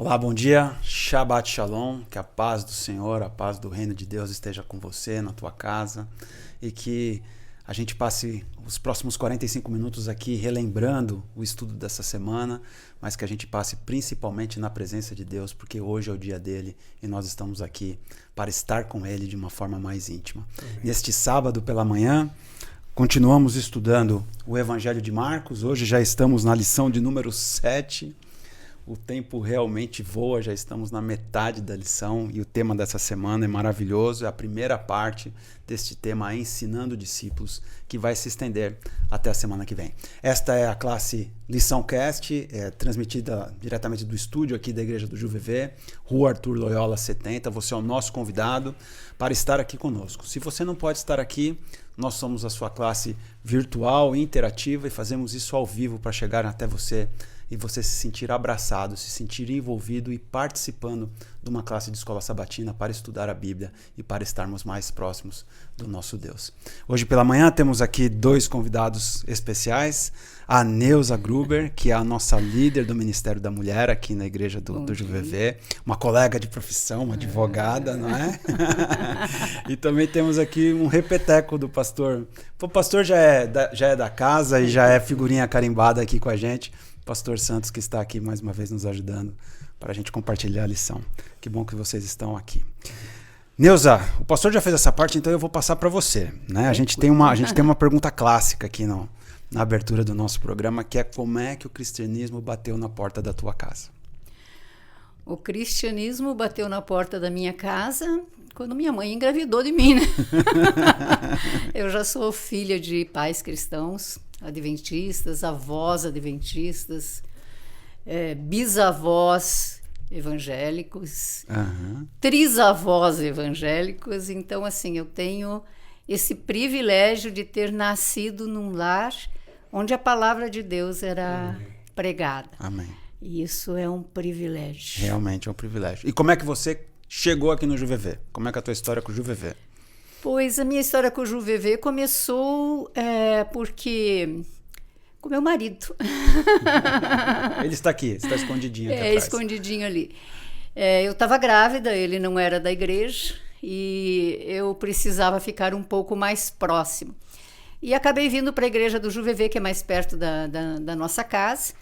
Olá, bom dia, Shabbat Shalom, que a paz do Senhor, a paz do reino de Deus esteja com você, na tua casa, e que a gente passe os próximos 45 minutos aqui relembrando o estudo dessa semana, mas que a gente passe principalmente na presença de Deus, porque hoje é o dia dele e nós estamos aqui para estar com ele de uma forma mais íntima. Neste sábado pela manhã, continuamos estudando o Evangelho de Marcos, hoje já estamos na lição de número 7. O tempo realmente voa, já estamos na metade da lição e o tema dessa semana é maravilhoso. É a primeira parte deste tema, Ensinando Discípulos, que vai se estender até a semana que vem. Esta é a classe Lição Cast, transmitida diretamente do estúdio aqui da Igreja do Juvevê, Rua Arthur Loyola 70. Você é o nosso convidado para estar aqui conosco. Se você não pode estar aqui, nós somos a sua classe virtual, interativa e fazemos isso ao vivo para chegar até você e você se sentir abraçado, se sentir envolvido e participando de uma classe de escola sabatina para estudar a Bíblia e para estarmos mais próximos do nosso Deus. Hoje pela manhã temos aqui dois convidados especiais, a Neuza Gruber, que é a nossa líder do Ministério da Mulher aqui na Igreja do Juvevê, uma colega de profissão, uma advogada, não é? E também temos aqui um repeteco do pastor. O pastor já é da casa e já é figurinha carimbada aqui com a gente. Pastor Santos, que está aqui mais uma vez nos ajudando para a gente compartilhar a lição. Que bom que vocês estão aqui. Neuza, o pastor já fez essa parte, então eu vou passar para você, né? A gente tem uma pergunta clássica aqui na abertura do nosso programa, que é como é que o cristianismo bateu na porta da tua casa? O cristianismo bateu na porta da minha casa quando minha mãe engravidou de mim, né? Eu já sou filha de pais cristãos, adventistas, avós adventistas, bisavós evangélicos, trisavós evangélicos. Então, assim, eu tenho esse privilégio de ter nascido num lar onde a palavra de Deus era pregada. Amém. E isso é um privilégio. Realmente é um privilégio. E como é que você chegou aqui no Juvevê? Como é que é a tua história com o Juvevê? Pois a minha história com o Juvevê começou porque com meu marido. Ele está aqui, está escondidinho aqui atrás. Escondidinho ali. Eu estava grávida, ele não era da igreja e eu precisava ficar um pouco mais próximo. E acabei vindo para a igreja do Juvevê, que é mais perto da nossa casa,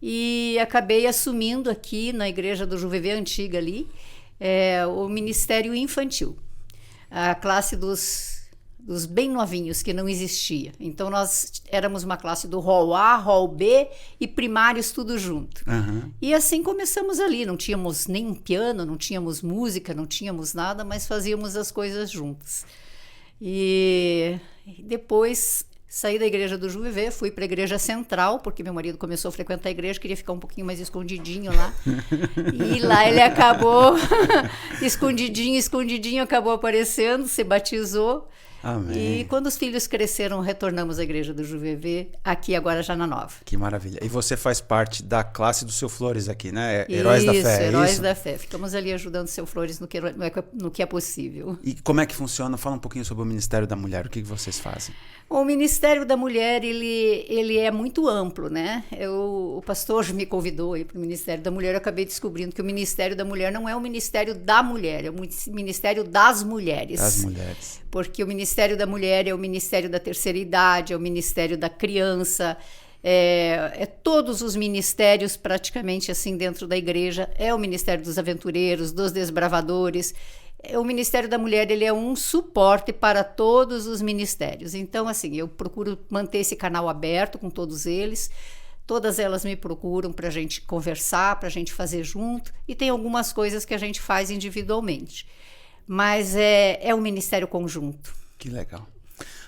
e acabei assumindo aqui na igreja do Juvevê antiga ali, o ministério infantil. A classe dos bem novinhos, que não existia. Então, nós éramos uma classe do rol A, rol B e primários tudo junto. E assim começamos ali. Não tínhamos nem um piano, não tínhamos música, não tínhamos nada, mas fazíamos as coisas juntas. E depois saí da igreja do Juvevê, fui para a igreja central, porque meu marido começou a frequentar a igreja, queria ficar um pouquinho mais escondidinho lá. E lá ele acabou, escondidinho, acabou aparecendo, se batizou. Amém. E quando os filhos cresceram, retornamos à igreja do Juvevê, aqui agora já na Nova. Que maravilha. E você faz parte da classe do Seu Flores aqui, né? Heróis da Fé, Heróis isso? da Fé. Ficamos ali ajudando o Seu Flores no que é possível. E como é que funciona? Fala um pouquinho sobre o Ministério da Mulher. O que vocês fazem? O Ministério da Mulher, ele é muito amplo, né? O pastor me convidou aí para o Ministério da Mulher, eu acabei descobrindo que o Ministério da Mulher não é o Ministério da Mulher, é o Ministério das Mulheres. Das mulheres. Porque o Ministério da Mulher é o Ministério da Terceira Idade, é o Ministério da Criança, todos os ministérios praticamente assim dentro da igreja, é o Ministério dos Aventureiros, dos Desbravadores. O Ministério da Mulher, ele é um suporte para todos os ministérios. Então, assim, eu procuro manter esse canal aberto com todos eles. Todas elas me procuram para a gente conversar, para a gente fazer junto. E tem algumas coisas que a gente faz individualmente. Mas é um ministério conjunto. Que legal.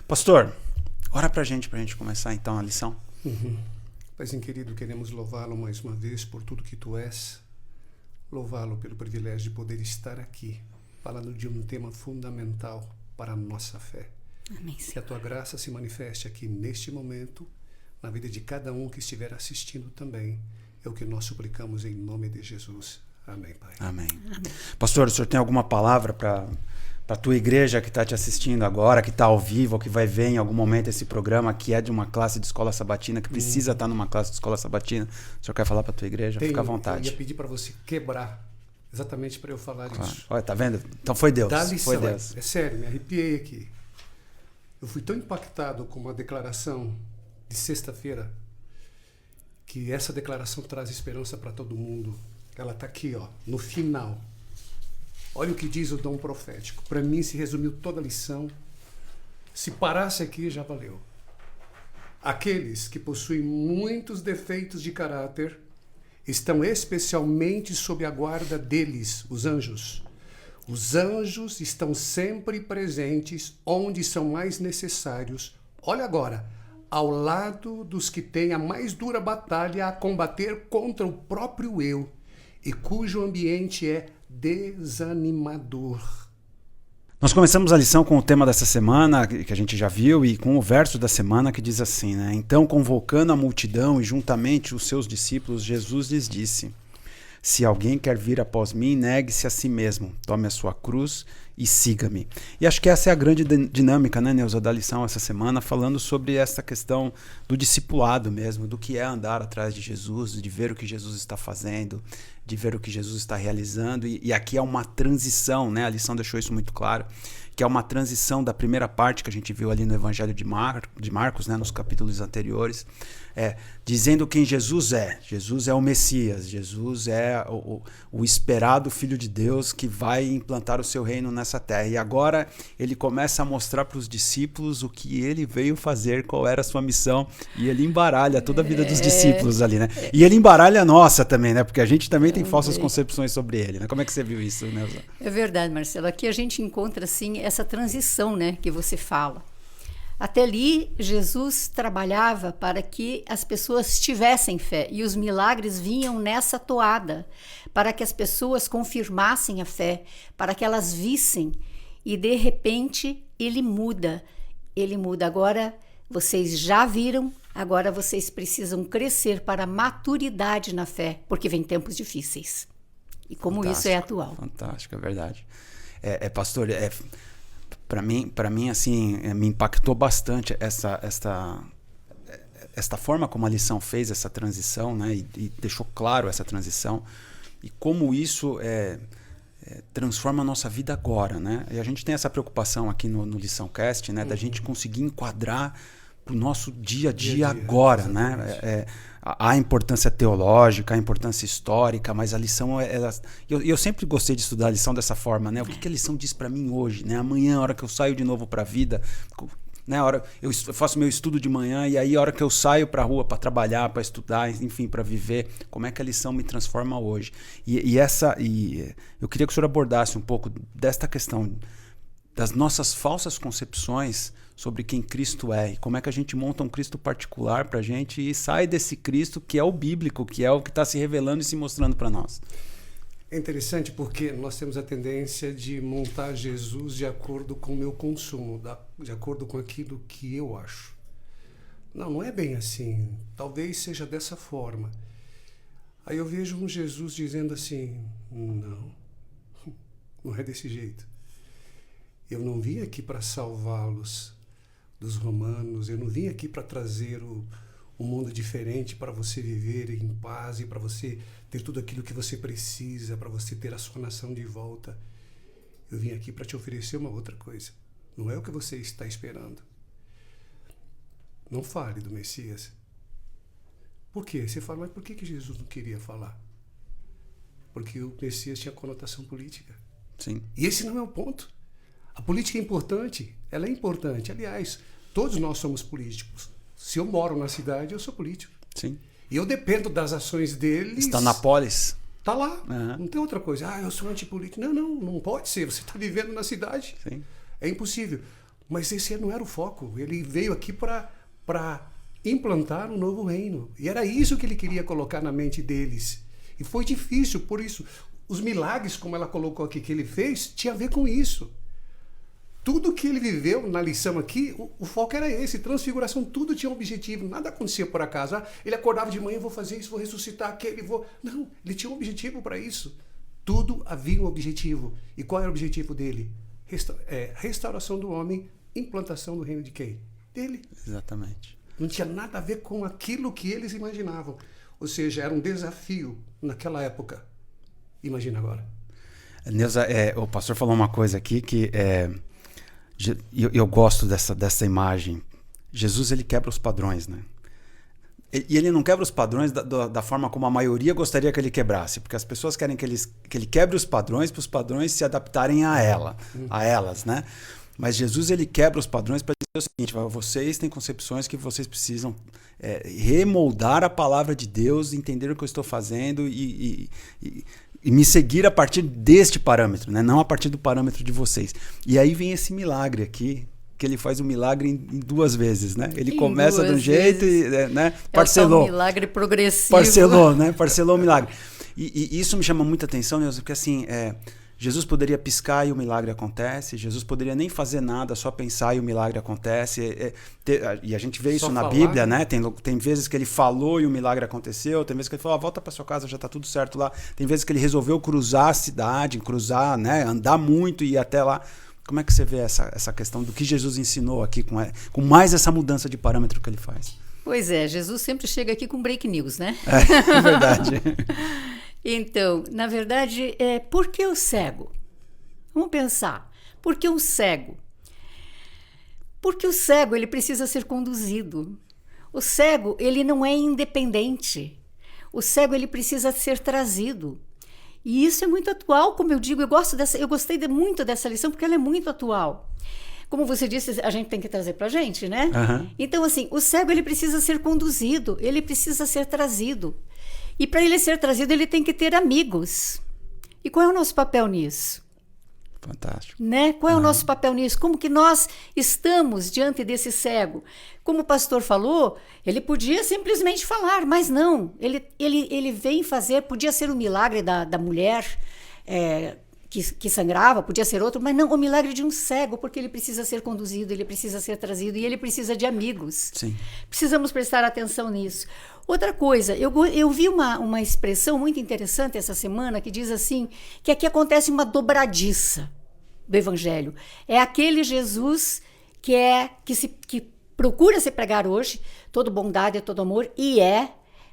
Pastor, ora para a gente começar então a lição. Paizinho querido, queremos louvá-lo mais uma vez por tudo que tu és. Louvá-lo pelo privilégio de poder estar aqui, falando de um tema fundamental para a nossa fé. Amém, Senhor. Que a tua graça se manifeste aqui neste momento, na vida de cada um que estiver assistindo também. É o que nós suplicamos em nome de Jesus. Amém, Pai. Amém. Pastor, o senhor tem alguma palavra para para a tua igreja que está te assistindo agora, que está ao vivo, ou que vai ver em algum momento esse programa, que é de uma classe de escola sabatina, que precisa estar numa classe de escola sabatina. O senhor quer falar para a tua igreja? Fica à vontade. Eu ia pedir para você quebrar, exatamente para eu falar isso. Olha, tá vendo? Então foi Deus. Dá lição, foi Deus. É sério, me arrepiei aqui. Eu fui tão impactado com uma declaração de sexta-feira, que essa declaração traz esperança para todo mundo. Ela está aqui, ó, no final. Olha o que diz o dom profético. Para mim se resumiu toda a lição. Se parasse aqui, já valeu. Aqueles que possuem muitos defeitos de caráter estão especialmente sob a guarda deles, os anjos. Os anjos estão sempre presentes onde são mais necessários. Olha agora, ao lado dos que têm a mais dura batalha a combater contra o próprio eu e cujo ambiente é desanimador. Nós começamos a lição com o tema dessa semana, que a gente já viu, e com o verso da semana que diz assim, né? Então, convocando a multidão e juntamente os seus discípulos, Jesus lhes disse: se alguém quer vir após mim, negue-se a si mesmo, tome a sua cruz e siga-me. E acho que essa é a grande dinâmica, né, Neuza, da lição essa semana, falando sobre essa questão do discipulado mesmo, do que é andar atrás de Jesus, de ver o que Jesus está fazendo, de ver o que Jesus está realizando. E aqui é uma transição, né? A lição deixou isso muito claro, que é uma transição da primeira parte que a gente viu ali no Evangelho de Marcos, né, nos capítulos anteriores, dizendo quem Jesus é. Jesus é o Messias, Jesus é o esperado Filho de Deus que vai implantar o seu reino nessa terra. E agora ele começa a mostrar para os discípulos o que ele veio fazer, qual era a sua missão, e ele embaralha toda a vida dos discípulos ali, né? E ele embaralha a nossa também, né? Porque a gente também tem falsas concepções sobre ele, né? Como é que você viu isso, Neuza? É verdade, Marcelo. Aqui a gente encontra, assim, essa transição, né, que você fala. Até ali, Jesus trabalhava para que as pessoas tivessem fé, e os milagres vinham nessa toada, para que as pessoas confirmassem a fé, para que elas vissem, e de repente ele muda. Ele muda. Agora vocês já viram, agora vocês precisam crescer para a maturidade na fé, porque vem tempos difíceis. E como isso é atual. Fantástico, é verdade. Pastor, para mim assim, me impactou bastante esta forma como a lição fez essa transição, né, e deixou claro essa transição, e como isso transforma a nossa vida agora, né? E a gente tem essa preocupação aqui no Lição Cast, né, da gente conseguir enquadrar para o nosso dia a dia agora, né? A importância teológica, a importância histórica, mas a lição, eu sempre gostei de estudar a lição dessa forma, né? O que a lição diz para mim hoje, né? Amanhã, a hora que eu saio de novo para a vida, né? A hora eu faço meu estudo de manhã, e aí a hora que eu saio para a rua para trabalhar, para estudar, enfim, para viver, como é que a lição me transforma hoje? E eu queria que o senhor abordasse um pouco desta questão das nossas falsas concepções sobre quem Cristo é, e como é que a gente monta um Cristo particular para a gente e sai desse Cristo que é o bíblico, que é o que está se revelando e se mostrando para nós. É interessante porque nós temos a tendência de montar Jesus de acordo com o meu consumo, de acordo com aquilo que eu acho. Não é bem assim. Talvez seja dessa forma. Aí eu vejo um Jesus dizendo assim, não é desse jeito. Eu não vim aqui para salvá-los dos romanos, eu não vim aqui para trazer um mundo diferente para você viver em paz e para você ter tudo aquilo que você precisa, para você ter a sua nação de volta. Eu vim aqui para te oferecer uma outra coisa. Não é o que você está esperando. Não fale do Messias. Por quê? Você fala, mas por que Jesus não queria falar? Porque o Messias tinha conotação política. Sim. E esse não é o ponto. A política é importante, ela é importante. Aliás, todos nós somos políticos. Se eu moro na cidade, eu sou político. Sim. E eu dependo das ações deles. Está na polis. Está lá. Uhum. Não tem outra coisa. Eu sou antipolítico. Não pode ser. Você está vivendo na cidade. Sim. É impossível. Mas esse não era o foco. Ele veio aqui para implantar um novo reino. E era isso que ele queria colocar na mente deles. E foi difícil, por isso. Os milagres, como ela colocou aqui, que ele fez, tinha a ver com isso. Tudo que ele viveu na lição aqui, o foco era esse, transfiguração, tudo tinha um objetivo, nada acontecia por acaso. Ele acordava de manhã, vou fazer isso, vou ressuscitar aquele, vou... Não, ele tinha um objetivo para isso. Tudo havia um objetivo. E qual era o objetivo dele? restauração do homem, implantação do reino de quem? Dele. Exatamente. Não tinha nada a ver com aquilo que eles imaginavam. Ou seja, era um desafio naquela época. Imagina agora. Neuza, o pastor falou uma coisa aqui que eu gosto dessa imagem. Jesus, ele quebra os padrões, né? E ele não quebra os padrões da forma como a maioria gostaria que ele quebrasse, porque as pessoas querem que ele quebre os padrões para os padrões se adaptarem a elas, né? Mas Jesus, ele quebra os padrões para dizer o seguinte: vocês têm concepções que vocês precisam remoldar a palavra de Deus, entender o que eu estou fazendo e me seguir a partir deste parâmetro, né? Não a partir do parâmetro de vocês. E aí vem esse milagre aqui, que ele faz o milagre em 2 vezes, né? Ele começa de um jeito e, né? Parcelou. É um milagre progressivo. Parcelou, né? Parcelou o milagre. E isso me chama muita atenção, Neuza, porque assim, Jesus poderia piscar e o milagre acontece. Jesus poderia nem fazer nada, só pensar e o milagre acontece. E a gente vê isso na Bíblia, né? Tem vezes que ele falou e o milagre aconteceu. Tem vezes que ele falou, volta para sua casa, já está tudo certo lá. Tem vezes que ele resolveu cruzar a cidade, né? Andar muito e ir até lá. Como é que você vê essa questão do que Jesus ensinou aqui com mais essa mudança de parâmetro que ele faz? Pois é, Jesus sempre chega aqui com break news, né? É verdade. Então, na verdade, por que o cego? Vamos pensar. Por que um cego? Porque o cego, ele precisa ser conduzido. O cego, ele não é independente. O cego, ele precisa ser trazido. E isso é muito atual, como eu digo, eu gostei muito dessa lição porque ela é muito atual. Como você disse, a gente tem que trazer pra gente, né? Uhum. Então, assim, o cego, ele precisa ser conduzido, ele precisa ser trazido. E para ele ser trazido, ele tem que ter amigos. E qual é o nosso papel nisso? Fantástico. Né? Qual é o nosso papel nisso? Como que nós estamos diante desse cego? Como o pastor falou, ele podia simplesmente falar, mas não. Ele vem fazer, podia ser o milagre da mulher que sangrava, podia ser outro, mas não, o milagre de um cego, porque ele precisa ser conduzido, ele precisa ser trazido e ele precisa de amigos. Sim. Precisamos prestar atenção nisso. Outra coisa, eu vi uma expressão muito interessante essa semana que diz assim, que aqui acontece uma dobradiça do evangelho. É aquele Jesus que procura se pregar hoje, todo bondade, todo amor,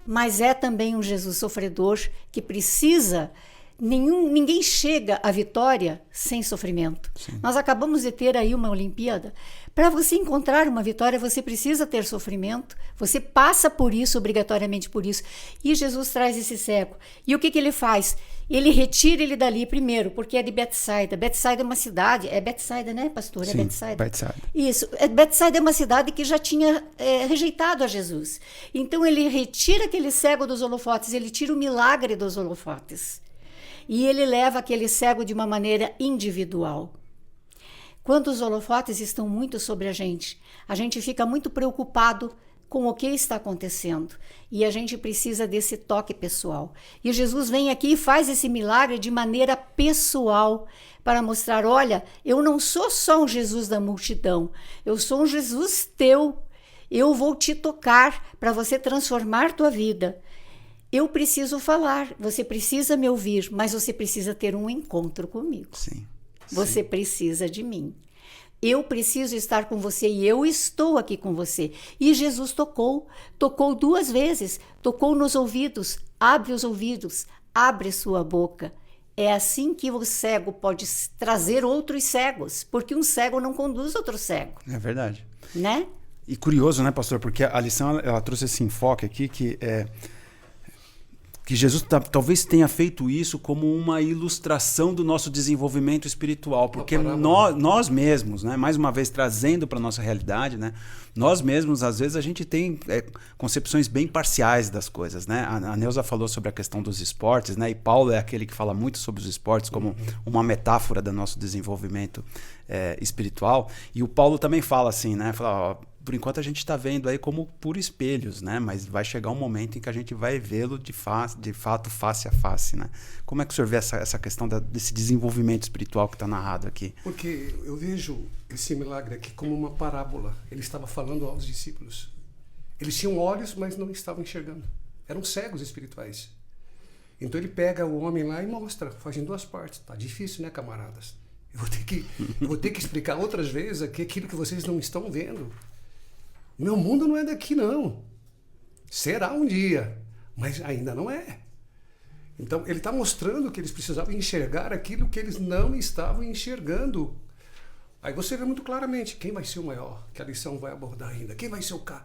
mas é também um Jesus sofredor que precisa. Ninguém chega à vitória sem sofrimento. Sim. Nós acabamos de ter aí uma Olimpíada. Para você encontrar uma vitória, você precisa ter sofrimento. Você passa por isso, obrigatoriamente por isso. E Jesus traz esse cego. E o que ele faz? Ele retira ele dali primeiro, porque é de Betsaida. Betsaida é uma cidade. É Betsaida, né, pastor? Sim, é Betsaida. Betsaida. Isso. Betsaida é uma cidade que já tinha rejeitado a Jesus. Então ele retira aquele cego dos holofotes. Ele tira o milagre dos holofotes. E ele leva aquele cego de uma maneira individual. Quando os holofotes estão muito sobre a gente fica muito preocupado com o que está acontecendo. E a gente precisa desse toque pessoal. E Jesus vem aqui e faz esse milagre de maneira pessoal para mostrar, olha, eu não sou só um Jesus da multidão, eu sou um Jesus teu. Eu vou te tocar para você transformar tua vida. Eu preciso falar, você precisa me ouvir, mas você precisa ter um encontro comigo. Sim. Você precisa de mim. Eu preciso estar com você e eu estou aqui com você. E Jesus tocou 2 vezes, tocou nos ouvidos, abre os ouvidos, abre sua boca. É assim que o cego pode trazer outros cegos, porque um cego não conduz outro cego. É verdade. Né? E curioso, né, pastor? Porque a lição ela trouxe esse enfoque aqui que Jesus talvez tenha feito isso como uma ilustração do nosso desenvolvimento espiritual, porque nós mesmos, né, mais uma vez trazendo para a nossa realidade, né, nós mesmos, às vezes, a gente tem concepções bem parciais das coisas. Né? A Neuza falou sobre a questão dos esportes, né, e Paulo é aquele que fala muito sobre os esportes como uma metáfora do nosso desenvolvimento espiritual, e o Paulo também fala assim, né, fala, ó, por enquanto a gente está vendo aí como por espelhos, né? Mas vai chegar um momento em que a gente vai vê-lo de fato, face a face, né? Como é que o senhor vê essa questão desse desenvolvimento espiritual que está narrado aqui? Porque eu vejo esse milagre aqui como uma parábola. Ele estava falando aos discípulos. Eles tinham olhos, mas não estavam enxergando. Eram cegos espirituais. Então ele pega o homem lá e mostra, faz em 2 partes. Tá difícil, né, camaradas? Eu vou ter que explicar outras vezes aquilo que vocês não estão vendo. Meu mundo não é daqui, não. Será um dia, mas ainda não é. Então, ele está mostrando que eles precisavam enxergar aquilo que eles não estavam enxergando. Aí você vê muito claramente quem vai ser o maior, que a lição vai abordar ainda. Quem vai ser o cara?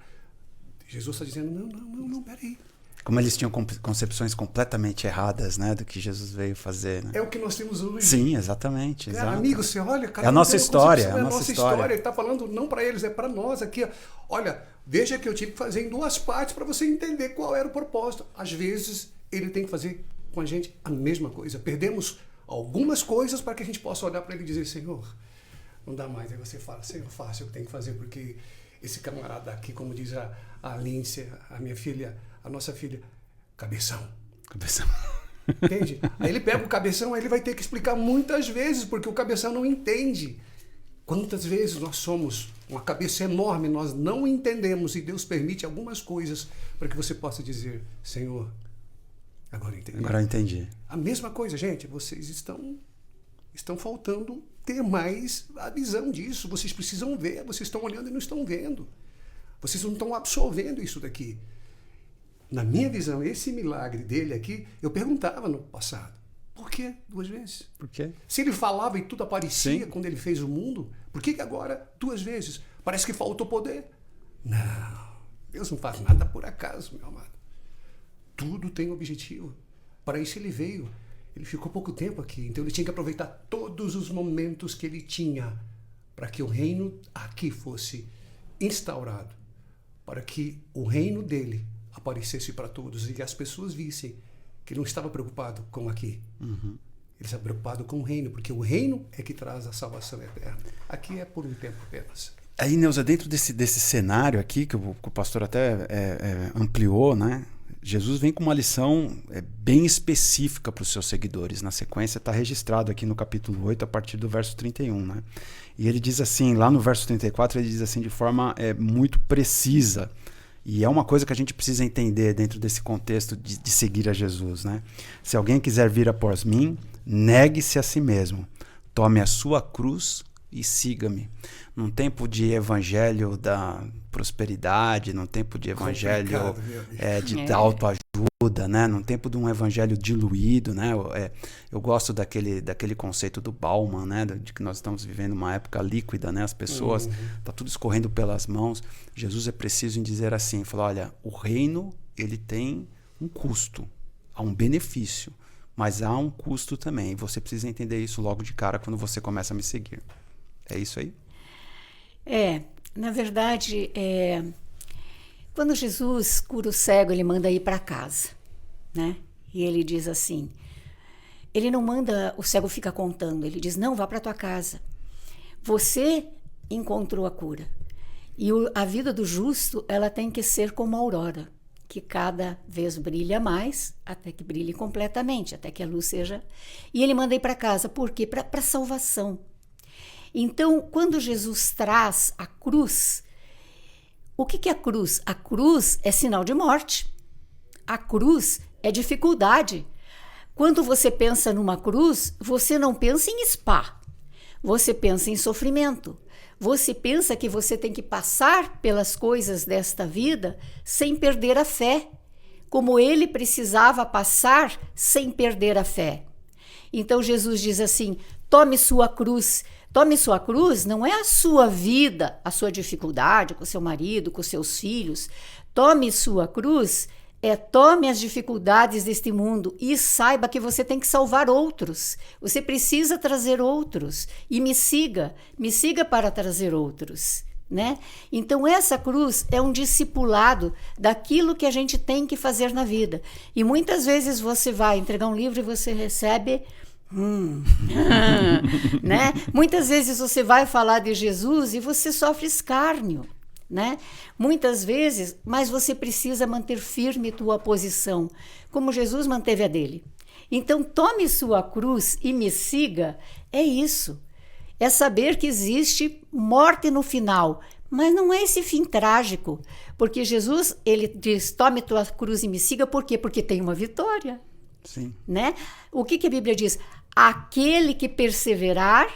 Jesus está dizendo, não, peraí. Como eles tinham concepções completamente erradas, né, do que Jesus veio fazer, né? É o que nós temos hoje. Sim, exatamente. Cara, amigo, você olha... É a nossa história. É a nossa história. Ele está falando não para eles, é para nós aqui. Olha, veja que eu tive que fazer em 2 partes para você entender qual era o propósito. Às vezes, ele tem que fazer com a gente a mesma coisa. Perdemos algumas coisas para que a gente possa olhar para ele e dizer, Senhor, não dá mais. Aí você fala, Senhor, faça o que tem que fazer, porque esse camarada aqui, como diz a Lince, a minha filha, a nossa filha, cabeção. Entende? Aí ele pega o cabeção, aí ele vai ter que explicar muitas vezes, porque o cabeção não entende. Quantas vezes nós somos uma cabeça enorme, nós não entendemos, e Deus permite algumas coisas para que você possa dizer, Senhor, agora eu entendi. Agora eu entendi. A mesma coisa, gente, vocês estão faltando ter mais a visão disso. Vocês precisam ver, vocês estão olhando e não estão vendo. Vocês não estão absorvendo isso daqui. Na minha visão, esse milagre dele aqui, eu perguntava no passado, por que 2 vezes? Por quê? Se ele falava e tudo aparecia Sim. quando ele fez o mundo, por que agora 2 vezes? Parece que faltou poder. Não, Deus não faz nada por acaso, meu amado. Tudo tem objetivo. Para isso ele veio. Ele ficou pouco tempo aqui, então ele tinha que aproveitar todos os momentos que ele tinha para que o reino aqui fosse instaurado, para que o reino dele aparecesse para todos e as pessoas vissem que ele não estava preocupado com aqui. Ele estava preocupado com o reino, porque o reino é que traz a salvação eterna. Aqui é por um tempo apenas. Aí, Neuza, dentro desse cenário aqui, que o pastor até ampliou, né? Jesus vem com uma lição bem específica para os seus seguidores. Na sequência está registrado aqui no capítulo 8, a partir do verso 31. Né? E ele diz assim, lá no verso 34, ele diz assim de forma muito precisa. E é uma coisa que a gente precisa entender dentro desse contexto de seguir a Jesus. Né? Se alguém quiser vir após mim, negue-se a si mesmo. Tome a sua cruz e siga-me. Num tempo de evangelho da prosperidade, num tempo de evangelho de autoajuda, né? Num tempo de um evangelho diluído, né? Eu gosto daquele conceito do Bauman, né? De que nós estamos vivendo uma época líquida, né? As pessoas, tá tudo escorrendo pelas mãos. Jesus é preciso em dizer assim, falar, olha, o reino, ele tem um custo, há um benefício, mas há um custo também. E você precisa entender isso logo de cara quando você começa a me seguir. É isso aí? Na verdade, quando Jesus cura o cego, ele manda ir para casa, né? E ele diz assim, ele não manda o cego ficar contando, ele diz, não, vá para tua casa. Você encontrou a cura. E a vida do justo, ela tem que ser como a aurora, que cada vez brilha mais, até que brilhe completamente, até que a luz seja... E ele manda ir para casa, por quê? Para salvação. Então, quando Jesus traz a cruz, o que é a cruz? A cruz é sinal de morte. A cruz é dificuldade. Quando você pensa numa cruz, você não pensa em spa. Você pensa em sofrimento. Você pensa que você tem que passar pelas coisas desta vida sem perder a fé, como ele precisava passar sem perder a fé. Então, Jesus diz assim, tome sua cruz. Tome sua cruz não é a sua vida, a sua dificuldade com seu marido, com seus filhos. Tome sua cruz, tome as dificuldades deste mundo e saiba que você tem que salvar outros. Você precisa trazer outros e me siga para trazer outros, né? Então essa cruz é um discipulado daquilo que a gente tem que fazer na vida. E muitas vezes você vai entregar um livro e você recebe... né? Muitas vezes você vai falar de Jesus e você sofre escárnio, né? Muitas vezes, mas você precisa manter firme tua posição, como Jesus manteve a dele. Então, tome sua cruz e me siga, é isso. É saber que existe morte no final, mas não é esse fim trágico, porque Jesus, ele diz, tome tua cruz e me siga, por quê? Porque tem uma vitória. Sim. Né? O que a Bíblia diz? Aquele que perseverar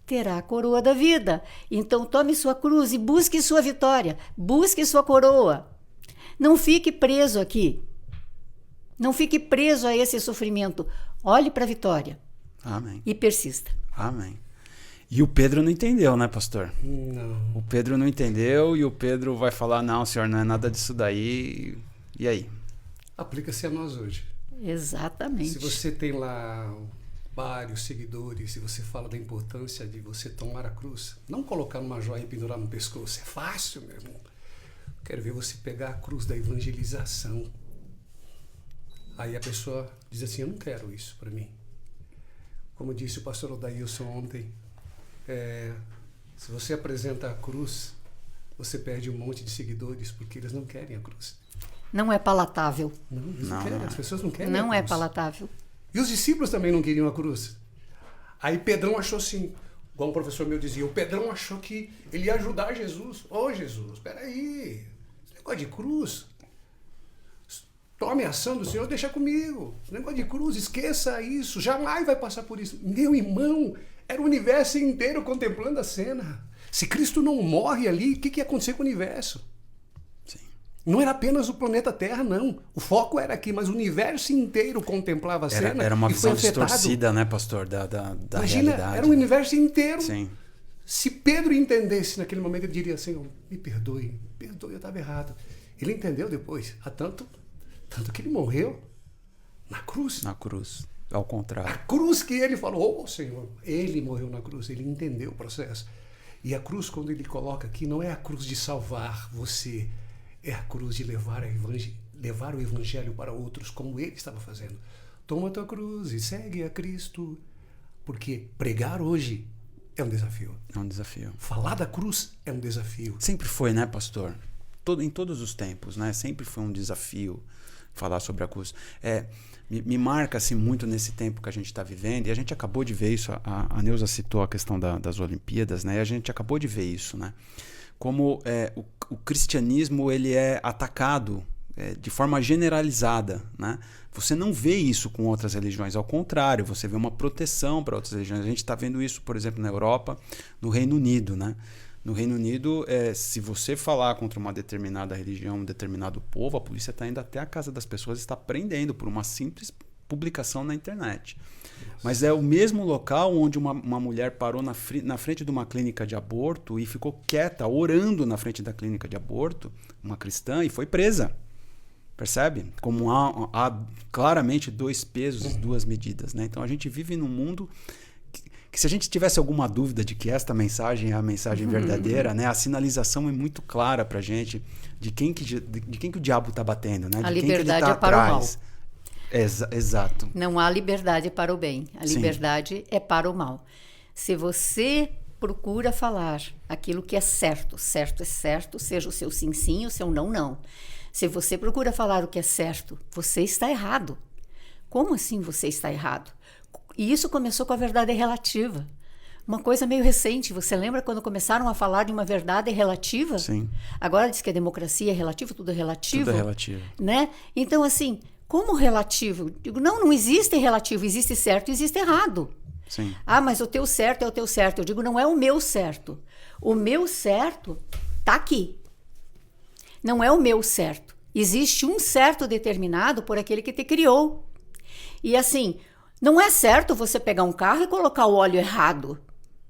terá a coroa da vida. Então tome sua cruz e busque sua vitória, busque sua coroa. Não fique preso aqui. Não fique preso a esse sofrimento. Olhe para a vitória. Amém. E persista. Amém. E o Pedro não entendeu, né, pastor? Não. O Pedro não entendeu e o Pedro vai falar, não, senhor, não é nada disso daí. E aí? Aplica-se a nós hoje. Exatamente. Se você tem lá vários seguidores, se você fala da importância de você tomar a cruz, não colocar numa joia e pendurar no pescoço, é fácil, meu irmão. Quero ver você pegar a cruz da evangelização. Aí a pessoa diz assim, eu não quero isso para mim. Como disse o pastor Odailson ontem, se você apresenta a cruz, você perde um monte de seguidores, porque eles não querem a cruz. Não é palatável. Não, eles não querem, as pessoas não querem Não a é cruz. palatável. E os discípulos também não queriam a cruz. Aí Pedrão achou assim, igual um professor meu dizia, o Pedrão achou que ele ia ajudar Jesus. Ô Jesus, espera aí, esse negócio de cruz, estou ameaçando o Senhor, deixa comigo. Esse negócio de cruz, esqueça isso, jamais vai passar por isso. Meu irmão, era o universo inteiro contemplando a cena. Se Cristo não morre ali, o que ia acontecer com o universo? Sim. Não era apenas o planeta Terra, não. O foco era aqui, mas o universo inteiro contemplava a cena. Era uma e foi visão afetado. distorcida, né, pastor, da Imagina, realidade. era o universo inteiro. Sim. Se Pedro entendesse naquele momento, ele diria assim, me perdoe, eu estava errado. Ele entendeu depois, tanto que ele morreu na cruz. Na cruz, ao A contrário. cruz que ele falou, Senhor, ele morreu na cruz, ele entendeu o processo. E a cruz, quando ele coloca aqui, não é a cruz de salvar você, é a cruz de levar o evangelho para outros, como ele estava fazendo. Toma a tua cruz e segue a Cristo. Porque pregar hoje é um desafio. É um desafio. Falar da cruz é um desafio. Sempre foi, né, pastor? Em todos os tempos, né? Sempre foi um desafio falar sobre a cruz. Me marca assim, muito nesse tempo que a gente está vivendo, e a gente acabou de ver isso, a Neuza citou a questão das Olimpíadas, né? E a gente acabou de ver isso, né? Como o cristianismo ele é atacado de forma generalizada, né? Você não vê isso com outras religiões, ao contrário, você vê uma proteção para outras religiões. A gente está vendo isso, por exemplo, na Europa, no Reino Unido, né? No Reino Unido, se você falar contra uma determinada religião, um determinado povo, a polícia está indo até a casa das pessoas e está prendendo por uma simples publicação na internet. Mas é o mesmo local onde uma mulher parou na frente de uma clínica de aborto e ficou quieta, orando na frente da clínica de aborto, uma cristã, e foi presa. Percebe? Como há claramente dois pesos e duas medidas, né? Então a gente vive num mundo que se a gente tivesse alguma dúvida de que esta mensagem é a mensagem verdadeira, né? A sinalização é muito clara pra gente de quem que o diabo está batendo, né? A de liberdade quem que ele tá é para o mal. atrás. Exato. Não há liberdade para o bem. A Sim. liberdade é para o mal. Se você procura falar aquilo que é certo, certo é certo, seja o seu sim, sim, o seu não, não. Se você procura falar o que é certo, você está errado. Como assim você está errado? E isso começou com a verdade relativa. Uma coisa meio recente. Você lembra quando começaram a falar de uma verdade relativa? Sim. Agora diz que a democracia é relativa, tudo é relativo. Tudo é relativo. Né? Então, assim, como relativo? Digo, não existe relativo, existe certo e existe errado. Sim. Ah, mas o teu certo é o teu certo. Eu digo, não é o meu certo. O meu certo está aqui. Não é o meu certo. Existe um certo determinado por aquele que te criou. E assim, não é certo você pegar um carro e colocar o óleo errado.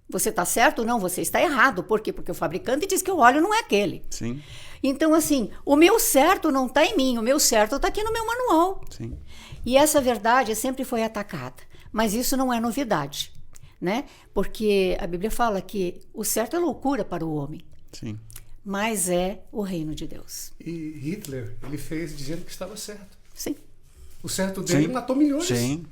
Você está certo? Não, você está errado. Por quê? Porque o fabricante diz que o óleo não é aquele. Sim. Então, assim, o meu certo não está em mim, o meu certo está aqui no meu manual. Sim. E essa verdade sempre foi atacada. Mas isso não é novidade, né? Porque a Bíblia fala que o certo é loucura para o homem, Sim. mas é o reino de Deus. E Hitler, ele fez dizendo que estava certo. Sim. O certo dele Sim. matou milhões. Sim.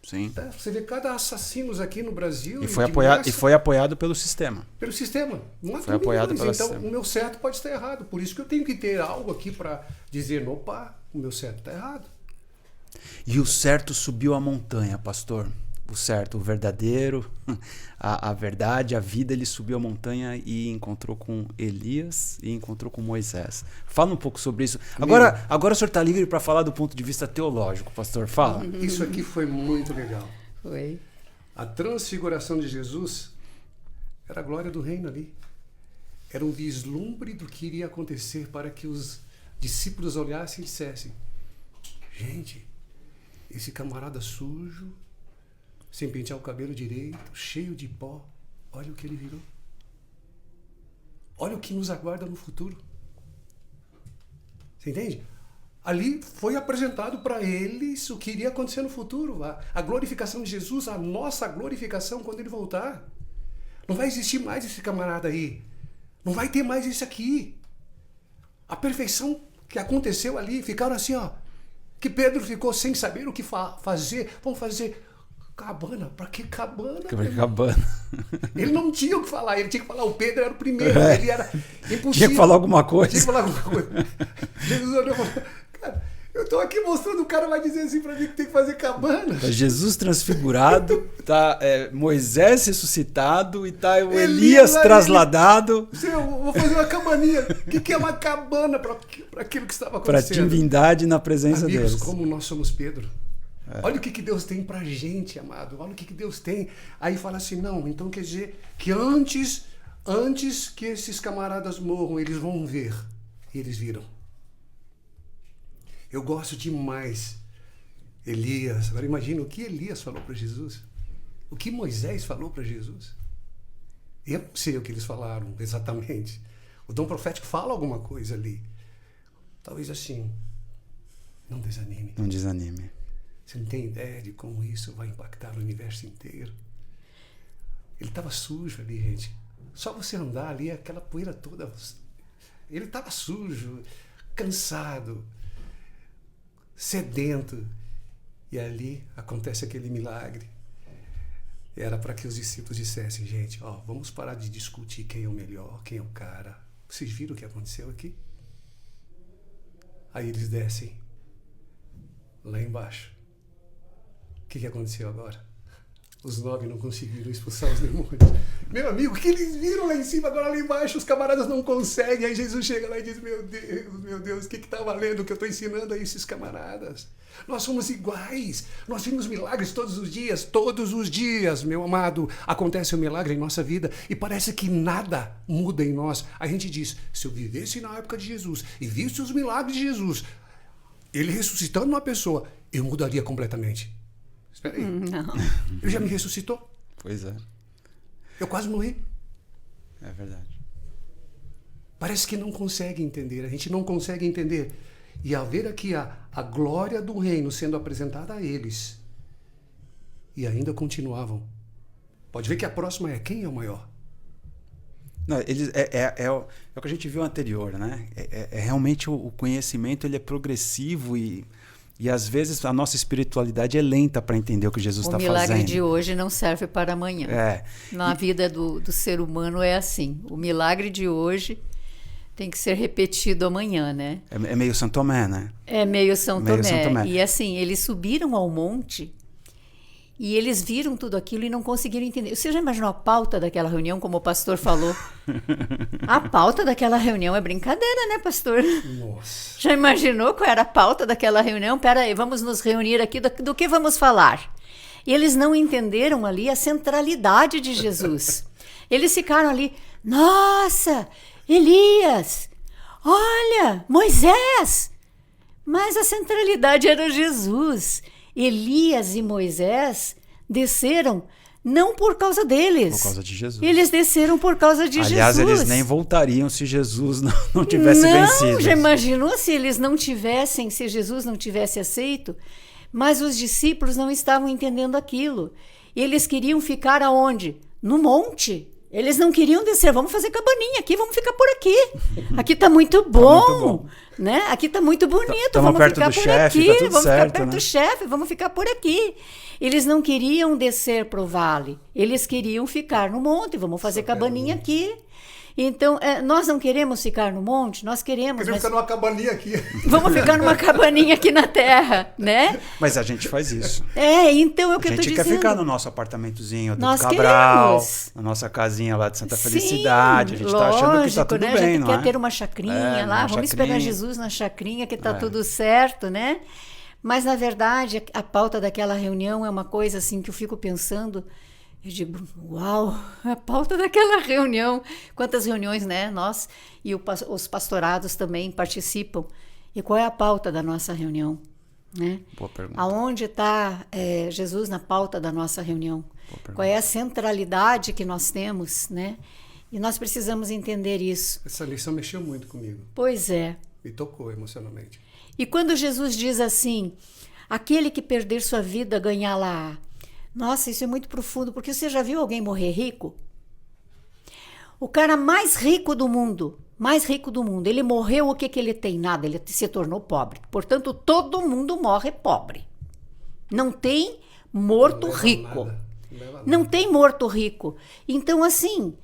Sim. Tá? Você vê cada assassinos aqui no Brasil. E foi de apoiado, massa e foi apoiado pelo sistema. pelo sistema. Matou Foi apoiado milhões. pelo Então, sistema. o meu certo pode estar errado. Por isso que eu tenho que ter algo aqui para dizer, opa, o meu certo está errado. E o certo subiu a montanha, pastor. O certo, o verdadeiro, a verdade, a vida, ele subiu a montanha e encontrou com Elias e encontrou com Moisés. Fala um pouco sobre isso. Agora o senhor está livre para falar do ponto de vista teológico, pastor. Fala. Isso aqui foi muito legal. Foi. A transfiguração de Jesus Era a glória do reino ali. Era um vislumbre do que iria acontecer para que os discípulos olhassem e dissessem: gente, esse camarada sujo, sem pentear o cabelo direito, cheio de pó, olha o que ele virou. Olha o que nos aguarda no futuro. Você entende? Ali foi apresentado para eles o que iria acontecer no futuro. A glorificação de Jesus, a nossa glorificação quando ele voltar. Não vai existir mais esse camarada aí. Não vai ter mais isso aqui. A perfeição que aconteceu ali, ficaram assim, ó. Que Pedro ficou sem saber o que fazer. Vamos fazer cabana. Para que cabana? Cabana. Ele não tinha o que falar. Ele tinha que falar. O Pedro era o primeiro. Ele era impossível. Tinha que falar alguma coisa. Tinha que falar alguma coisa. Jesus olhou e falou: cara, eu tô aqui mostrando, o cara vai dizer assim para mim que tem que fazer cabana. Tá Jesus transfigurado, tá Moisés ressuscitado e tá o Elias trasladado. Eu vou fazer uma cabaninha. O que é uma cabana para aquilo que estava acontecendo? Para divindade na presença Amigos, deles. como nós somos Pedro. Olha o que Deus tem pra gente, amado. Olha o que Deus tem. Aí fala assim, não, então quer dizer que antes que esses camaradas morram, eles vão ver. E eles viram. Eu gosto demais. Elias. Agora imagina o que Elias falou para Jesus. O que Moisés falou para Jesus. Eu não sei o que eles falaram exatamente. O dom profético fala alguma coisa ali. Talvez assim, não desanime. Não desanime. Você não tem ideia de como isso vai impactar o universo inteiro. Ele estava sujo ali, gente. Só você andar ali, aquela poeira toda. Ele estava sujo, cansado, sedento. E ali acontece aquele milagre. Era para que os discípulos dissessem, gente, ó, vamos parar de discutir quem é o melhor, quem é o cara. Vocês viram o que aconteceu aqui? Aí eles descem lá embaixo. O que aconteceu agora? Os 9 não conseguiram expulsar os demônios. Meu amigo, o que eles viram lá em cima, agora lá embaixo, os camaradas não conseguem. Aí Jesus chega lá e diz, meu Deus, o que está valendo o que eu estou ensinando a esses camaradas? Nós somos iguais. Nós vimos milagres todos os dias, meu amado. Acontece um milagre em nossa vida e parece que nada muda em nós. A gente diz, se eu vivesse na época de Jesus e visse os milagres de Jesus, ele ressuscitando uma pessoa, eu mudaria completamente. Espera aí. Não. Ele já me ressuscitou. Pois é. Eu quase morri. É verdade. Parece que não consegue entender. A gente não consegue entender. E ao ver aqui a glória do reino sendo apresentada a eles, e ainda continuavam. Pode ver que a próxima é quem é o maior? Não, eles, é o que a gente viu anterior, né? Realmente o conhecimento ele é progressivo e às vezes a nossa espiritualidade é lenta para entender o que Jesus está fazendo. O milagre de hoje não serve para amanhã. Na vida do ser humano é assim. O milagre de hoje tem que ser repetido amanhã, né? É meio São Tomé, né? É meio São Tomé. E assim, eles subiram ao monte e eles viram tudo aquilo e não conseguiram entender. Você já imaginou a pauta daquela reunião, como o pastor falou? A pauta daquela reunião é brincadeira, né, pastor? Nossa. Já imaginou qual era a pauta daquela reunião? Pera aí, vamos nos reunir aqui, do que vamos falar? E eles não entenderam ali a centralidade de Jesus. Eles ficaram ali, nossa, Elias, olha, Moisés. Mas a centralidade era Jesus. Elias e Moisés desceram não por causa deles. Por causa de Jesus. Eles desceram por causa de Jesus. Aliás, eles nem voltariam se Jesus não tivesse vencido. Já imaginou se eles não tivessem, se Jesus não tivesse aceito? Mas os discípulos não estavam entendendo aquilo. Eles queriam ficar aonde? No monte. Eles não queriam descer. Vamos fazer cabaninha aqui, vamos ficar por aqui. Aqui está muito bom. Tá muito bom. Né? Aqui está muito bonito, vamos ficar perto do por chefe, aqui, tá tudo vamos certo, ficar perto né? do chefe, vamos ficar por aqui. Eles não queriam descer para o vale, eles queriam ficar no monte, vamos fazer cabaninha aqui. Então, nós não queremos ficar no monte, nós queremos... Queremos ficar numa cabaninha aqui. Vamos ficar numa cabaninha aqui na terra, né? Mas a gente faz isso. Então é o que eu estou dizendo. A gente quer ficar no nosso apartamentozinho do Nós Cabral, queremos. na nossa casinha lá de Santa Sim, Felicidade. A gente está achando que está tudo né? bem, A gente não quer é? ter uma chacrinha lá, vamos esperar Jesus na chacrinha que está tudo certo, né? Mas, na verdade, a pauta daquela reunião é uma coisa assim que eu fico pensando Eu digo, uau, a pauta daquela reunião. Quantas reuniões, né? Nós e os pastorados também participam. E qual é a pauta da nossa reunião? Né? Boa pergunta. Aonde está Jesus na pauta da nossa reunião? Qual é a centralidade que nós temos, né? E nós precisamos entender isso. Essa lição mexeu muito comigo. Pois é. Me tocou emocionalmente. E quando Jesus diz assim, aquele que perder sua vida, ganhá-la. Nossa, isso é muito profundo, porque você já viu alguém morrer rico? O cara mais rico do mundo, ele morreu, o que ele tem? Nada, ele se tornou pobre. Portanto, todo mundo morre pobre. Não tem morto rico. Não tem morto rico. Então, assim,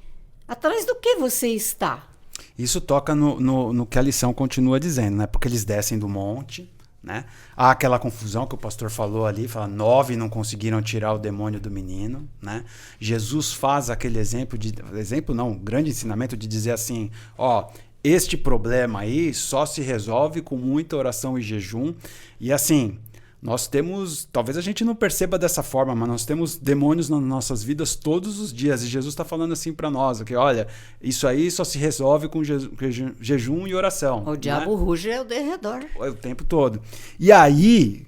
atrás do que você está? Isso toca no que a lição continua dizendo, né? Porque eles descem do monte, né? Há aquela confusão que o pastor falou ali, fala 9 não conseguiram tirar o demônio do menino, né? Jesus faz aquele grande ensinamento de dizer assim, ó, este problema aí só se resolve com muita oração e jejum. E assim, nós temos, talvez a gente não perceba dessa forma, mas nós temos demônios nas nossas vidas todos os dias. E Jesus está falando assim para nós, que olha, isso aí só se resolve com jejum e oração. O diabo ruge ao derredor. O tempo todo. E aí,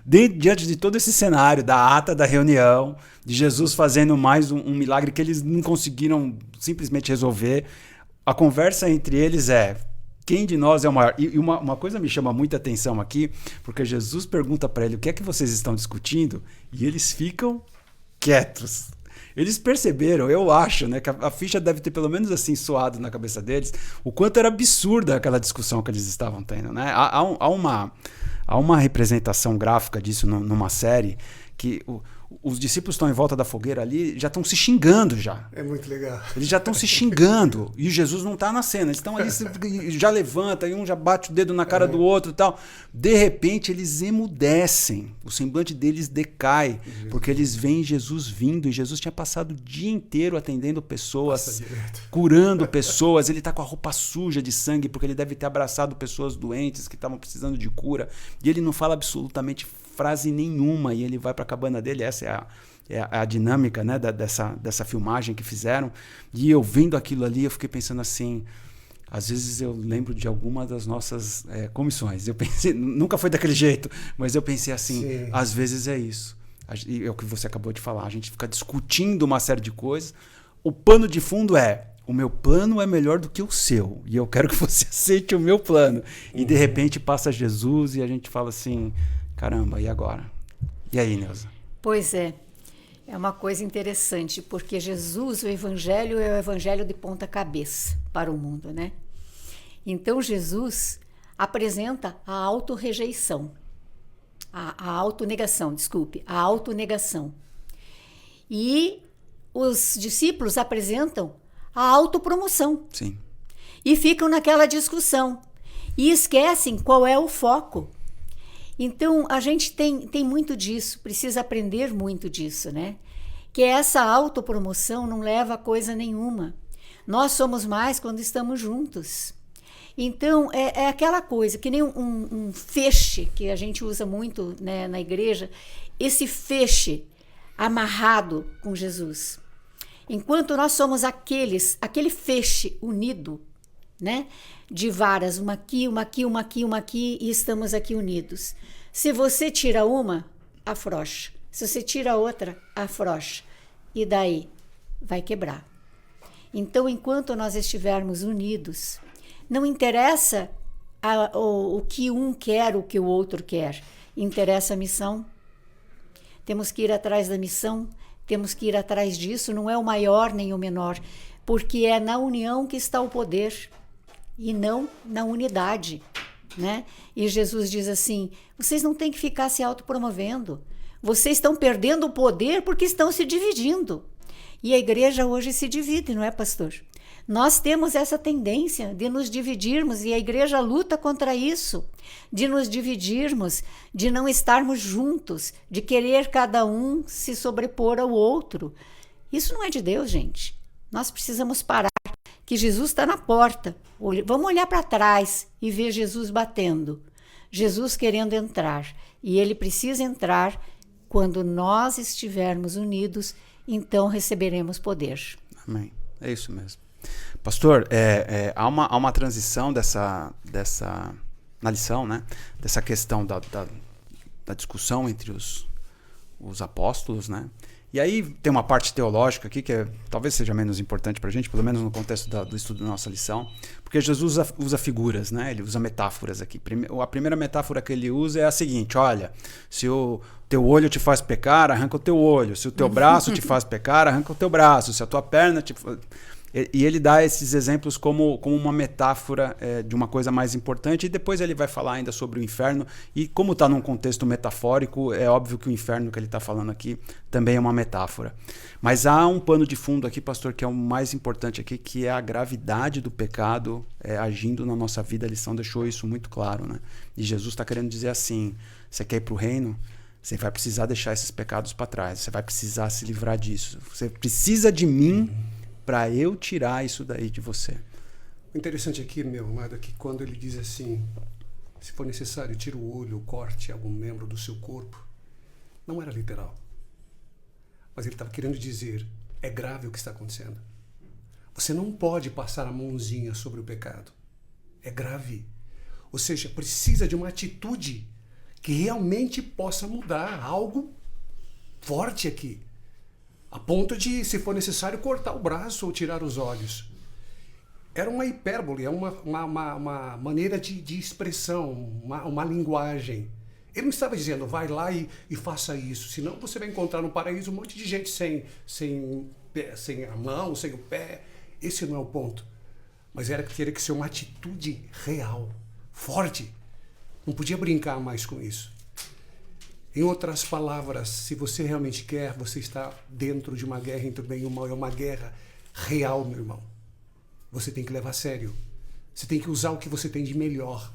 diante de todo esse cenário da ata da reunião, de Jesus fazendo mais um milagre que eles não conseguiram simplesmente resolver, a conversa entre eles é: quem de nós é o maior? E uma coisa me chama muita atenção aqui, porque Jesus pergunta para ele o que é que vocês estão discutindo, e eles ficam quietos. Eles perceberam, eu acho, né, que a ficha deve ter pelo menos assim soado na cabeça deles, o quanto era absurda aquela discussão que eles estavam tendo, né? Há uma representação gráfica disso numa série que os discípulos estão em volta da fogueira ali, já estão se xingando já. É muito legal. Eles já estão se xingando e o Jesus não está na cena. Eles estão ali, já levanta e um já bate o dedo na cara do outro e tal. De repente eles emudecem, o semblante deles decai, porque eles veem Jesus vindo, e Jesus tinha passado o dia inteiro atendendo pessoas, curando pessoas. Ele está com a roupa suja de sangue porque ele deve ter abraçado pessoas doentes que estavam precisando de cura, e ele não fala absolutamente frase nenhuma, e ele vai para a cabana dele. Essa é a dinâmica, né, dessa filmagem que fizeram. E eu vendo aquilo ali, eu fiquei pensando assim, às vezes eu lembro de alguma das nossas comissões. Eu pensei, nunca foi daquele jeito, mas eu pensei assim, sim, às vezes é isso. É o que você acabou de falar, a gente fica discutindo uma série de coisas, o pano de fundo o meu plano é melhor do que o seu, e eu quero que você aceite o meu plano. E de repente passa Jesus e a gente fala assim, caramba, e agora? E aí, Neuza? Pois é uma coisa interessante, porque Jesus, o Evangelho é o Evangelho de ponta cabeça para o mundo, né? Então Jesus apresenta a autorrejeição, a autonegação. E os discípulos apresentam a autopromoção. Sim. E ficam naquela discussão e esquecem qual é o foco. Então, a gente tem muito disso, precisa aprender muito disso, né? Que essa autopromoção não leva a coisa nenhuma. Nós somos mais quando estamos juntos. Então, é aquela coisa, que nem um feixe, que a gente usa muito, né, na igreja, esse feixe amarrado com Jesus. Enquanto nós somos aquele feixe unido, né? De varas, uma aqui, e estamos aqui unidos. Se você tira uma, afrouxa. Se você tira outra, afrouxa. E daí? Vai quebrar. Então, enquanto nós estivermos unidos, não interessa o que um quer, o que o outro quer. Interessa a missão. Temos que ir atrás da missão, temos que ir atrás disso, não é o maior nem o menor, porque é na união que está o poder. E não na unidade, né? E Jesus diz assim, vocês não têm que ficar se autopromovendo, vocês estão perdendo o poder porque estão se dividindo. E a igreja hoje se divide, não é, pastor? Nós temos essa tendência de nos dividirmos, e a igreja luta contra isso, de nos dividirmos, de não estarmos juntos, de querer cada um se sobrepor ao outro. Isso não é de Deus, gente. Nós precisamos parar, que Jesus está na porta. Vamos olhar para trás e ver Jesus batendo, Jesus querendo entrar. E ele precisa entrar quando nós estivermos unidos então receberemos poder. Amém. É isso mesmo. Pastor, há uma transição na lição, né? Dessa questão da discussão entre os apóstolos, né? E aí tem uma parte teológica aqui que talvez seja menos importante para a gente, pelo menos no contexto do estudo da nossa lição, porque Jesus usa figuras, né? Ele usa metáforas aqui. A primeira metáfora que ele usa é a seguinte: olha, se o teu olho te faz pecar, arranca o teu olho. Se o teu braço te faz pecar, arranca o teu braço. Se a tua perna te... E ele dá esses exemplos como uma metáfora de uma coisa mais importante, e depois ele vai falar ainda sobre o inferno, e como está num contexto metafórico, é óbvio que o inferno que ele está falando aqui também é uma metáfora. Mas há um pano de fundo aqui, pastor, que é o mais importante aqui, que é a gravidade do pecado agindo na nossa vida. A lição deixou isso muito claro, né? E Jesus está querendo dizer assim: você quer ir para o reino? Você vai precisar deixar esses pecados para trás, você vai precisar se livrar disso, você precisa de mim para eu tirar isso daí de você. O interessante aqui, meu amado, é que quando ele diz assim, se for necessário, tira o olho ou corte algum membro do seu corpo, não era literal. Mas ele estava querendo dizer, é grave o que está acontecendo. Você não pode passar a mãozinha sobre o pecado. É grave. Ou seja, precisa de uma atitude que realmente possa mudar algo forte aqui. A ponto de, se for necessário, cortar o braço ou tirar os olhos. Era uma hipérbole, é uma maneira de expressão, uma linguagem. Ele não estava dizendo, vai lá e faça isso, senão você vai encontrar no paraíso um monte de gente sem a mão, sem o pé. Esse não é o ponto. Mas teria que ser uma atitude real, forte. Não podia brincar mais com isso. Em outras palavras, se você realmente quer, você está dentro de uma guerra entre o bem e o mal. É uma guerra real, meu irmão. Você tem que levar a sério. Você tem que usar o que você tem de melhor,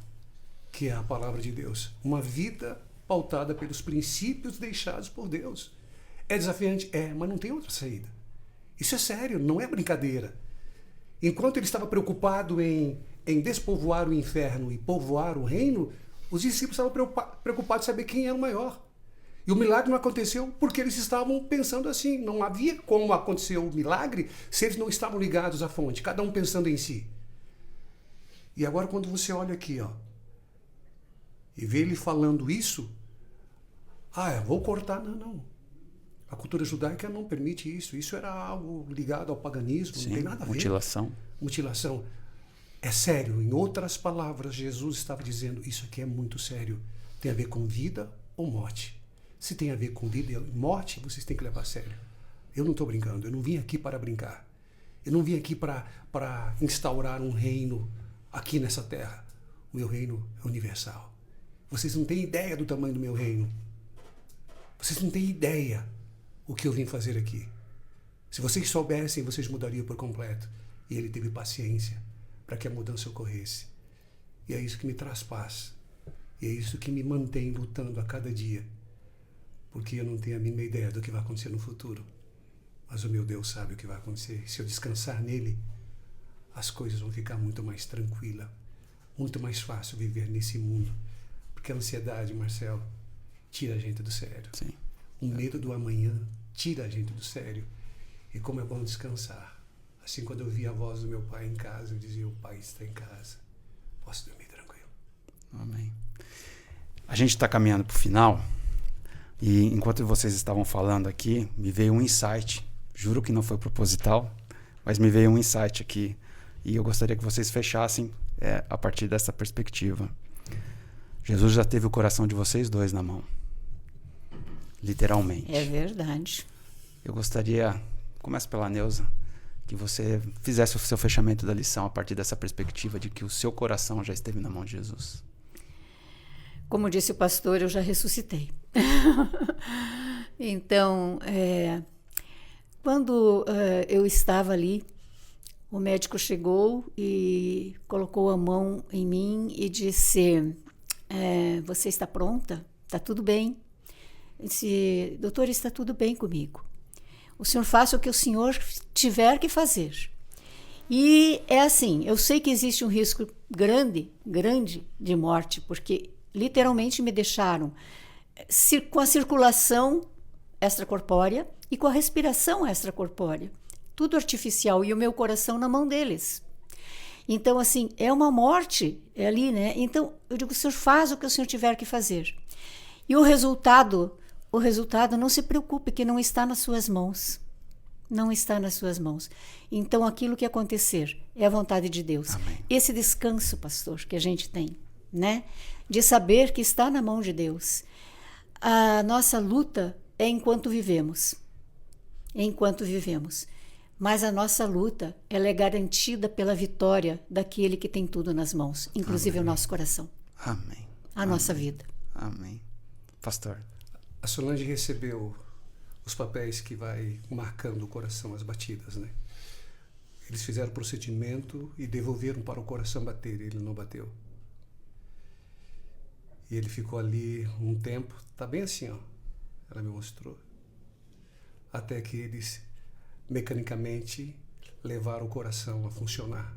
que é a palavra de Deus. Uma vida pautada pelos princípios deixados por Deus. É desafiante? É, mas não tem outra saída. Isso é sério, não é brincadeira. Enquanto ele estava preocupado em despovoar o inferno e povoar o reino, os discípulos estavam preocupados em saber quem era o maior. E o milagre não aconteceu porque eles estavam pensando assim. Não havia como acontecer o milagre se eles não estavam ligados à fonte, cada um pensando em si. E agora quando você olha aqui, ó, e vê ele falando isso, eu vou cortar. Não. A cultura judaica não permite isso. Isso era algo ligado ao paganismo. Sim, não tem nada a ver. Mutilação. É sério. Em outras palavras, Jesus estava dizendo, isso aqui é muito sério. Tem a ver com vida ou morte. Se tem a ver com vida e morte, vocês têm que levar a sério. Eu não estou brincando. Eu não vim aqui para brincar. Eu não vim aqui para instaurar um reino aqui nessa terra. O meu reino é universal. Vocês não têm ideia do tamanho do meu reino. Vocês não têm ideia o que eu vim fazer aqui. Se vocês soubessem, vocês mudariam por completo. E ele teve paciência para que a mudança ocorresse. E é isso que me traz paz. E é isso que me mantém lutando a cada dia. Porque eu não tenho a mínima ideia do que vai acontecer no futuro. Mas o meu Deus sabe o que vai acontecer. Se eu descansar nele, as coisas vão ficar muito mais tranquilas. Muito mais fácil viver nesse mundo. Porque a ansiedade, Marcelo, tira a gente do sério. Sim. O medo do amanhã tira a gente do sério. E como é bom descansar. Assim, quando eu via a voz do meu pai em casa, eu dizia, o pai está em casa. Posso dormir tranquilo. Amém. A gente está caminhando para o final. E enquanto vocês estavam falando aqui, me veio um insight. Juro que não foi proposital, mas me veio um insight aqui. E eu gostaria que vocês fechassem a partir dessa perspectiva. Jesus já teve o coração de vocês dois na mão. Literalmente. É verdade. Eu gostaria, começa pela Neuza, que você fizesse o seu fechamento da lição a partir dessa perspectiva de que o seu coração já esteve na mão de Jesus. Como disse o pastor, eu já ressuscitei. Então, quando eu estava ali, o médico chegou e colocou a mão em mim e disse, você está pronta? Está tudo bem. Eu disse, doutor, está tudo bem comigo. O senhor faça o que o senhor tiver que fazer. E é assim, eu sei que existe um risco grande de morte, porque literalmente me deixaram com a circulação extracorpórea e com a respiração extracorpórea. Tudo artificial, e o meu coração na mão deles. Então, assim, é uma morte, é ali, né? Então, eu digo, o senhor faz o que o senhor tiver que fazer. E o resultado, não se preocupe, que não está nas suas mãos. Não está nas suas mãos. Então, aquilo que acontecer é a vontade de Deus. Amém. Esse descanso, pastor, que a gente tem, né? De saber que está na mão de Deus. A nossa luta é enquanto vivemos. Enquanto vivemos. Mas a nossa luta, ela é garantida pela vitória daquele que tem tudo nas mãos, inclusive Amém. o nosso coração. Amém. A nossa vida. Amém. Pastor. A Solange recebeu os papéis que vai marcando o coração, as batidas, né? Eles fizeram o procedimento e devolveram para o coração bater, ele não bateu. E ele ficou ali um tempo, tá bem assim, ó. Ela me mostrou. Até que eles mecanicamente levaram o coração a funcionar.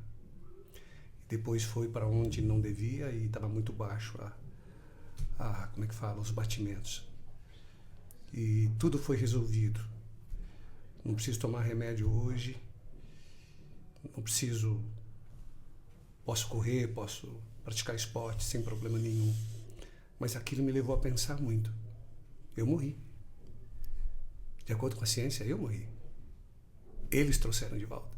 Depois foi para onde não devia e estava muito baixo como é que fala, os batimentos. E tudo foi resolvido. Não preciso tomar remédio hoje. Não preciso. Posso correr, posso praticar esporte sem problema nenhum. Mas aquilo me levou a pensar muito. Eu morri. De acordo com a ciência, eu morri. Eles trouxeram de volta.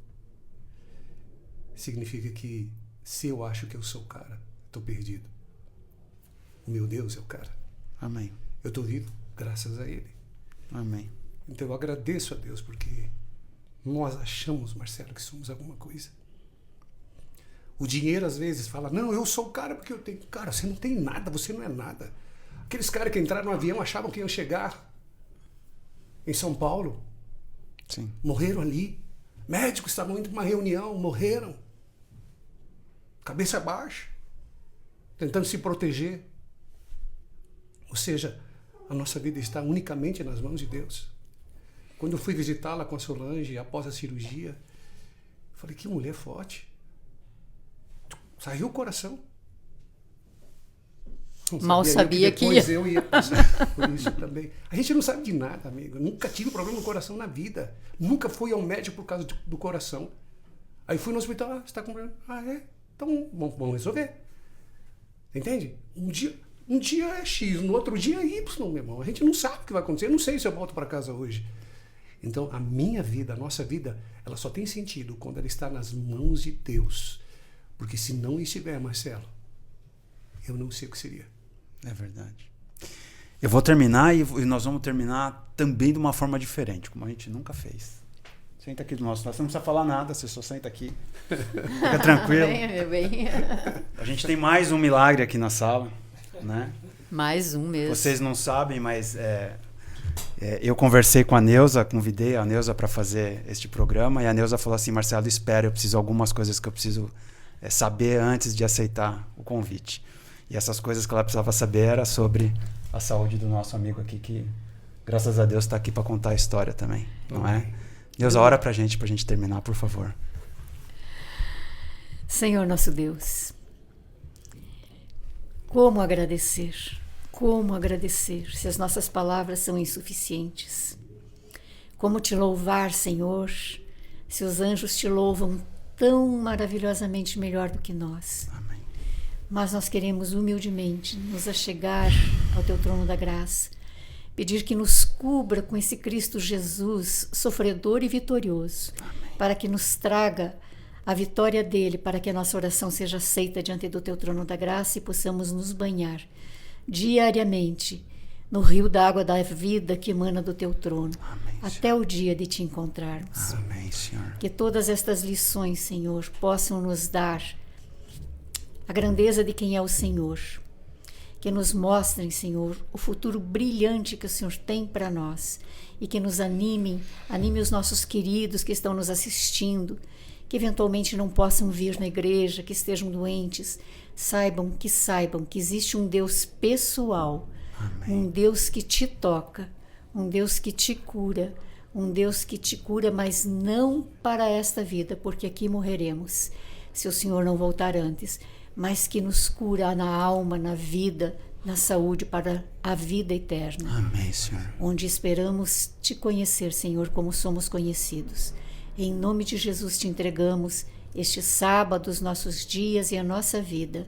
Significa que se eu acho que eu sou o cara, estou perdido. O meu Deus é o cara. Amém. Eu estou vivo graças a Ele. Amém. Então eu agradeço a Deus porque nós achamos, Marcelo, que somos alguma coisa. O dinheiro às vezes fala, não, eu sou o cara porque eu tenho. Cara, você não tem nada, você não é nada. Aqueles caras que entraram no avião achavam que iam chegar em São Paulo. Sim. Morreram ali. Médicos estavam indo para uma reunião, morreram. Cabeça baixa. Tentando se proteger. Ou seja, a nossa vida está unicamente nas mãos de Deus. Quando eu fui visitá-la com a Solange, após a cirurgia, eu falei, que mulher forte. Saiu o coração. Mal sabia que depois eu ia passar por isso também. A gente não sabe de nada, amigo. Eu nunca tive problema no coração na vida. Nunca fui ao médico por causa do coração. Aí fui no hospital, você está com problema? Ah, é? Então vamos resolver. Entende? Um dia é X, no outro dia é Y, meu irmão. A gente não sabe o que vai acontecer. Eu não sei se eu volto para casa hoje. Então, a minha vida, a nossa vida, ela só tem sentido quando ela está nas mãos de Deus. Porque se não estiver, Marcelo, eu não sei o que seria. É verdade. Eu vou terminar e nós vamos terminar também de uma forma diferente, como a gente nunca fez. Senta aqui do nosso lado. Você não precisa falar nada, você só senta aqui. Fica tranquilo. Bem. A gente tem mais um milagre aqui na sala, né? Mais um mesmo. Vocês não sabem, mas eu conversei com a Neuza, convidei a Neuza para fazer este programa, e a Neuza falou assim, Marcelo, espera, eu preciso de algumas coisas que eu preciso saber antes de aceitar o convite. E essas coisas que ela precisava saber era sobre a saúde do nosso amigo aqui, que graças a Deus está aqui para contar a história também, não é? Neuza, ora pra gente terminar, por favor. Senhor nosso Deus, como agradecer se as nossas palavras são insuficientes? Como te louvar, Senhor, se os anjos te louvam tão maravilhosamente melhor do que nós? Amém. Mas nós queremos humildemente nos achegar ao teu trono da graça, pedir que nos cubra com esse Cristo Jesus, sofredor e vitorioso, Amém. para que nos traga a vitória dele, para que a nossa oração seja aceita diante do teu trono da graça e possamos nos banhar diariamente no rio d'água da vida que emana do teu trono, Amém, até o dia de te encontrarmos. Amém, Senhor. Que todas estas lições, Senhor, possam nos dar a grandeza de quem é o Senhor. Que nos mostrem, Senhor, o futuro brilhante que o Senhor tem para nós. E que nos anime os nossos queridos que estão nos assistindo, que eventualmente não possam vir na igreja, que estejam doentes. Saibam que existe um Deus pessoal, Amém. um Deus que te toca, um Deus que te cura, mas não para esta vida, porque aqui morreremos, se o Senhor não voltar antes, mas que nos cura na alma, na vida, na saúde para a vida eterna. Amém, Senhor. Onde esperamos te conhecer, Senhor, como somos conhecidos. Em nome de Jesus te entregamos este sábado, os nossos dias e a nossa vida,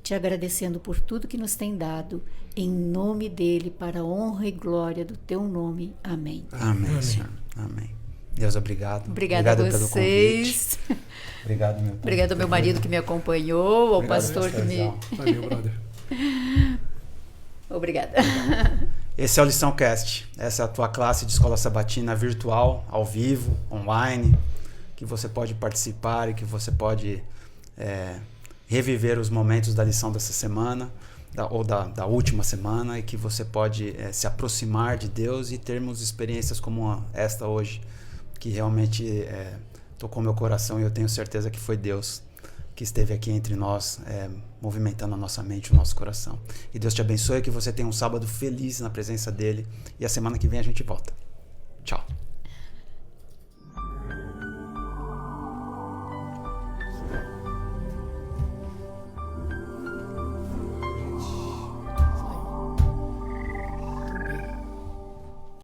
te agradecendo por tudo que nos tem dado, em nome dele, para a honra e glória do teu nome. Amém. Amém, Senhor. Amém. Deus, obrigado. Obrigada a Pelo vocês. convite. Obrigado, meu pai. Obrigado ao meu marido que me acompanhou, ao Obrigado, pastor que me... Valeu, brother. Obrigada. Esse é o Lição Cast. Essa é a tua classe de escola sabatina virtual, ao vivo, online, que você pode participar e que você pode reviver os momentos da lição dessa semana, ou da última semana, e que você pode se aproximar de Deus e termos experiências como esta hoje, que realmente tocou meu coração, e eu tenho certeza que foi Deus que esteve aqui entre nós, movimentando a nossa mente, o nosso coração. E Deus te abençoe, que você tenha um sábado feliz na presença dele, e a semana que vem a gente volta. Tchau.